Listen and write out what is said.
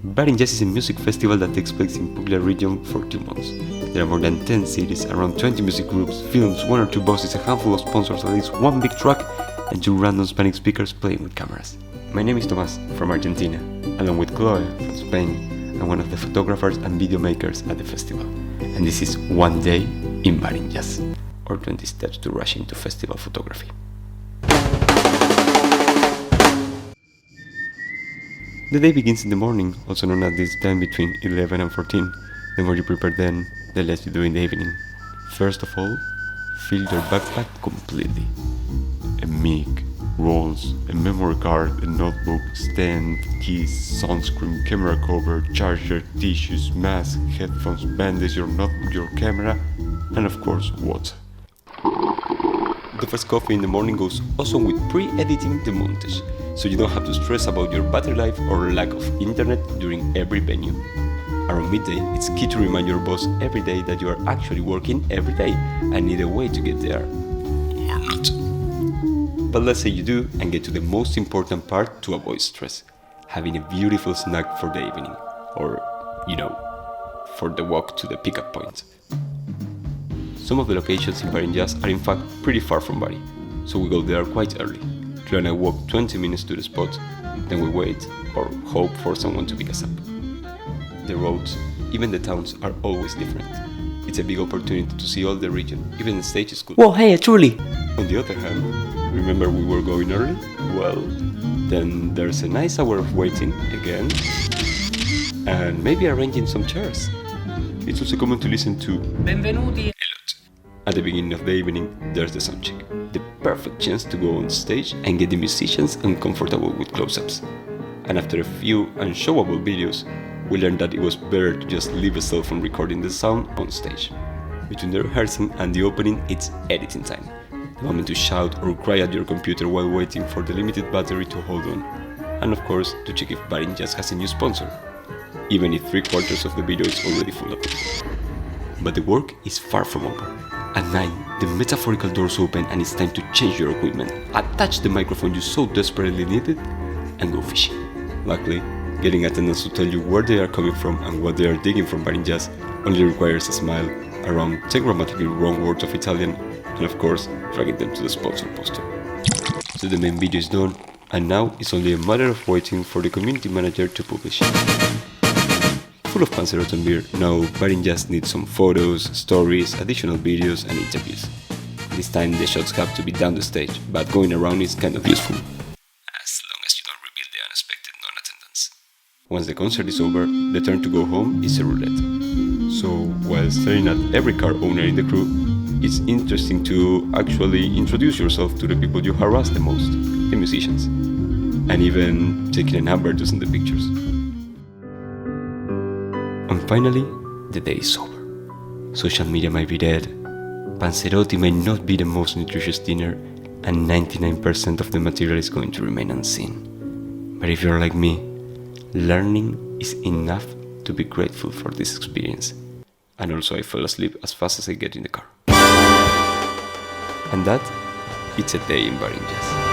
Bari Jazz is a music festival that takes place in Puglia region for 2 months. There are more than 10 cities, around 20 music groups, films, 1 or 2 buses, a handful of sponsors, at least 1 big truck, and 2 random Spanish speakers playing with cameras. My name is Tomas from Argentina, along with Chloe from Spain. I'm one of the photographers and video makers at the festival. And this is one day in Bari Jazz, or 20 steps to rush into festival photography. The day begins in the morning, also known as this time between 11 and 14. The more you prepare then, the less you do in the evening. First of all, fill your backpack completely. A mic, rolls, a memory card, a notebook, stand, keys, sunscreen, camera cover, charger, tissues, mask, headphones, bandage, your notebook, your camera, and of course, water. The first coffee in the morning goes awesome with pre-editing the montage, so you don't have to stress about your battery life or lack of internet during every venue. Around midday, it's key to remind your boss every day that you are actually working every day and need a way to get there. Or not. But let's say you do and get to the most important part to avoid stress. Having a beautiful snack for the evening. Or, for the walk to the pickup point. Some of the locations in Bari Jazz are in fact pretty far from Bari, so we go there quite early. Chloe and I walk 20 minutes to the spot, then we wait or hope for someone to pick us up. The roads, even the towns, are always different. It's a big opportunity to see all the region, even the stage is cool. Whoa, hey, truly! On the other hand, remember we were going early? Well, then there's a nice hour of waiting again, and maybe arranging some chairs. It's also common to listen to Benvenuti! a lot. At the beginning of the evening, there's the soundcheck, the perfect chance to go on stage and get the musicians uncomfortable with close-ups. And after a few unshowable videos, we learned that it was better to just leave a cell phone recording the sound on stage. Between the rehearsing and the opening, it's editing time. The moment to shout or cry at your computer while waiting for the limited battery to hold on. And of course, to check if Bari Jazz has a new sponsor, even if 3/4 of the video is already full of it. But the work is far from over. At 9, the metaphorical doors open and it's time to change your equipment, attach the microphone you so desperately needed, and go fishing. Luckily, getting attendants to tell you where they are coming from and what they are digging from Bari Jazz only requires a smile, around 10 grammatically wrong words of Italian, and of course, dragging them to the sponsor poster. So the main video is done, and now it's only a matter of waiting for the community manager to publish it. Full of Panzerotto and beer, now Bari Jazz needs some photos, stories, additional videos and interviews. This time the shots have to be down the stage, but going around is kind of useful. As long as you don't reveal the unexpected non-attendance. Once the concert is over, the turn to go home is a roulette. So while staring at every car owner in the crew, it's interesting to actually introduce yourself to the people you harass the most, the musicians, and even taking a number to send the pictures. And finally, the day is over. Social media might be dead, Panzerotti may not be the most nutritious dinner, and 99% of the material is going to remain unseen. But if you're like me, learning is enough to be grateful for this experience. And also I fell asleep as fast as I get in the car. And that, it's a day in Bari Jazz.